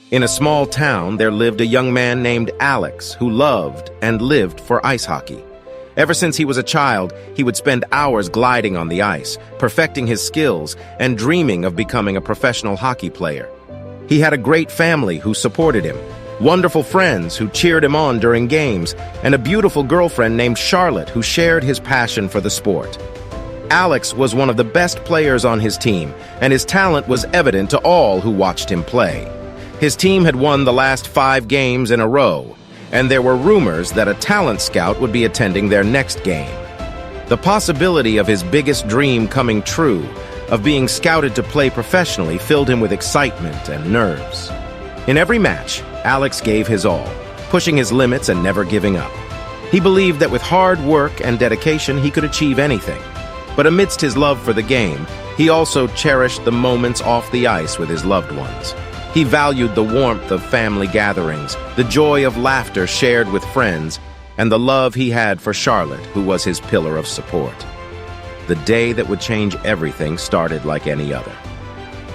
In a small town, there lived a young man named Alex who loved and lived for ice hockey. Ever since he was a child, he would spend hours gliding on the ice, perfecting his skills, and dreaming of becoming a professional hockey player. He had a great family who supported him, wonderful friends who cheered him on during games, and a beautiful girlfriend named Charlotte who shared his passion for the sport. Alex was one of the best players on his team, and his talent was evident to all who watched him play. His team had won the last 5 games in a row, and there were rumors that a talent scout would be attending their next game. The possibility of his biggest dream coming true, of being scouted to play professionally, filled him with excitement and nerves. In every match, Alex gave his all, pushing his limits and never giving up. He believed that with hard work and dedication, he could achieve anything. But amidst his love for the game, he also cherished the moments off the ice with his loved ones. He valued the warmth of family gatherings, the joy of laughter shared with friends, and the love he had for Charlotte, who was his pillar of support. The day that would change everything started like any other.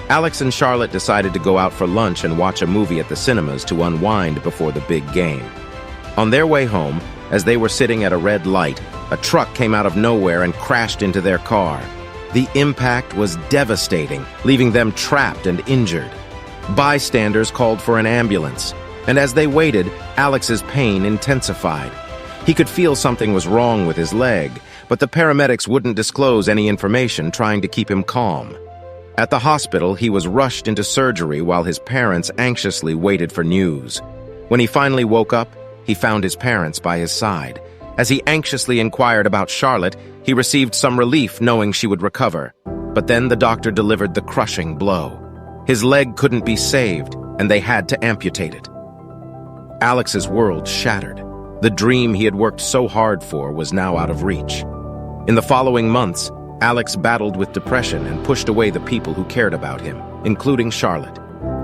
Alex and Charlotte decided to go out for lunch and watch a movie at the cinemas to unwind before the big game. On their way home, as they were sitting at a red light, a truck came out of nowhere and crashed into their car. The impact was devastating, leaving them trapped and injured. Bystanders called for an ambulance, and as they waited, Alex's pain intensified. He could feel something was wrong with his leg, but the paramedics wouldn't disclose any information, trying to keep him calm. At the hospital, he was rushed into surgery while his parents anxiously waited for news. When he finally woke up, he found his parents by his side. As he anxiously inquired about Charlotte, he received some relief knowing she would recover. But then the doctor delivered the crushing blow. His leg couldn't be saved, and they had to amputate it. Alex's world shattered. The dream he had worked so hard for was now out of reach. In the following months, Alex battled with depression and pushed away the people who cared about him, including Charlotte.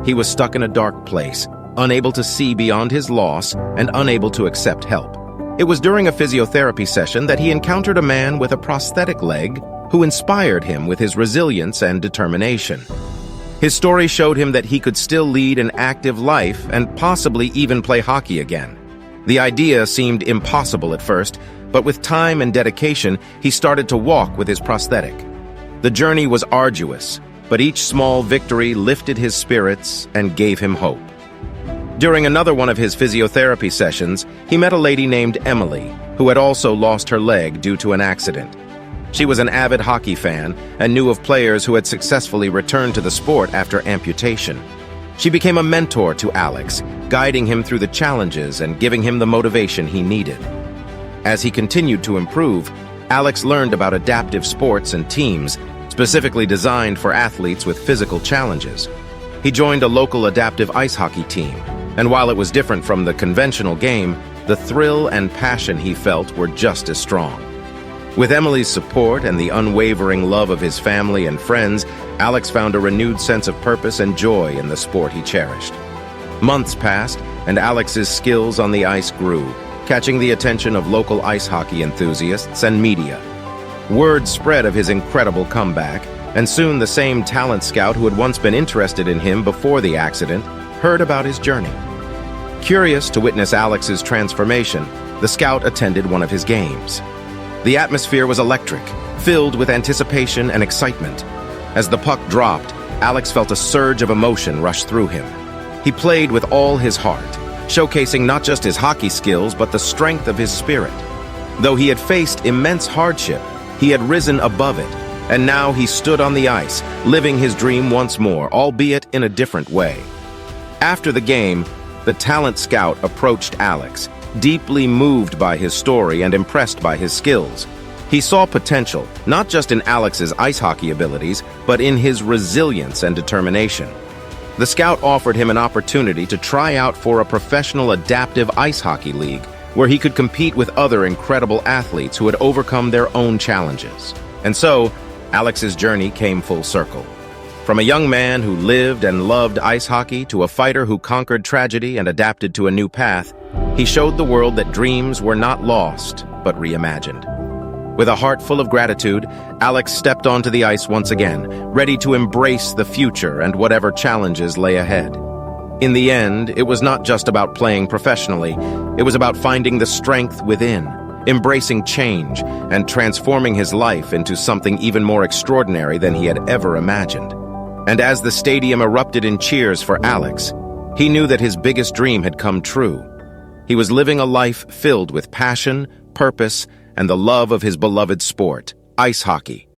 He was stuck in a dark place, unable to see beyond his loss and unable to accept help. It was during a physiotherapy session that he encountered a man with a prosthetic leg who inspired him with his resilience and determination. His story showed him that he could still lead an active life and possibly even play hockey again. The idea seemed impossible at first, but with time and dedication, he started to walk with his prosthetic. The journey was arduous, but each small victory lifted his spirits and gave him hope. During another one of his physiotherapy sessions, he met a lady named Emily, who had also lost her leg due to an accident. She was an avid hockey fan and knew of players who had successfully returned to the sport after amputation. She became a mentor to Alex, guiding him through the challenges and giving him the motivation he needed. As he continued to improve, Alex learned about adaptive sports and teams, specifically designed for athletes with physical challenges. He joined a local adaptive ice hockey team, and while it was different from the conventional game, the thrill and passion he felt were just as strong. With Emily's support and the unwavering love of his family and friends, Alex found a renewed sense of purpose and joy in the sport he cherished. Months passed, and Alex's skills on the ice grew, catching the attention of local ice hockey enthusiasts and media. Word spread of his incredible comeback, and soon the same talent scout who had once been interested in him before the accident heard about his journey. Curious to witness Alex's transformation, the scout attended one of his games. The atmosphere was electric, filled with anticipation and excitement. As the puck dropped, Alex felt a surge of emotion rush through him. He played with all his heart, showcasing not just his hockey skills but the strength of his spirit. Though he had faced immense hardship, he had risen above it, and now he stood on the ice, living his dream once more, albeit in a different way. After the game, the talent scout approached Alex, deeply moved by his story and impressed by his skills. He saw potential, not just in Alex's ice hockey abilities, but in his resilience and determination. The scout offered him an opportunity to try out for a professional adaptive ice hockey league, where he could compete with other incredible athletes who had overcome their own challenges. And so, Alex's journey came full circle. From a young man who lived and loved ice hockey to a fighter who conquered tragedy and adapted to a new path, he showed the world that dreams were not lost, but reimagined. With a heart full of gratitude, Alex stepped onto the ice once again, ready to embrace the future and whatever challenges lay ahead. In the end, it was not just about playing professionally. It was about finding the strength within, embracing change, and transforming his life into something even more extraordinary than he had ever imagined. And as the stadium erupted in cheers for Alex, he knew that his biggest dream had come true. He was living a life filled with passion, purpose, and the love of his beloved sport, ice hockey.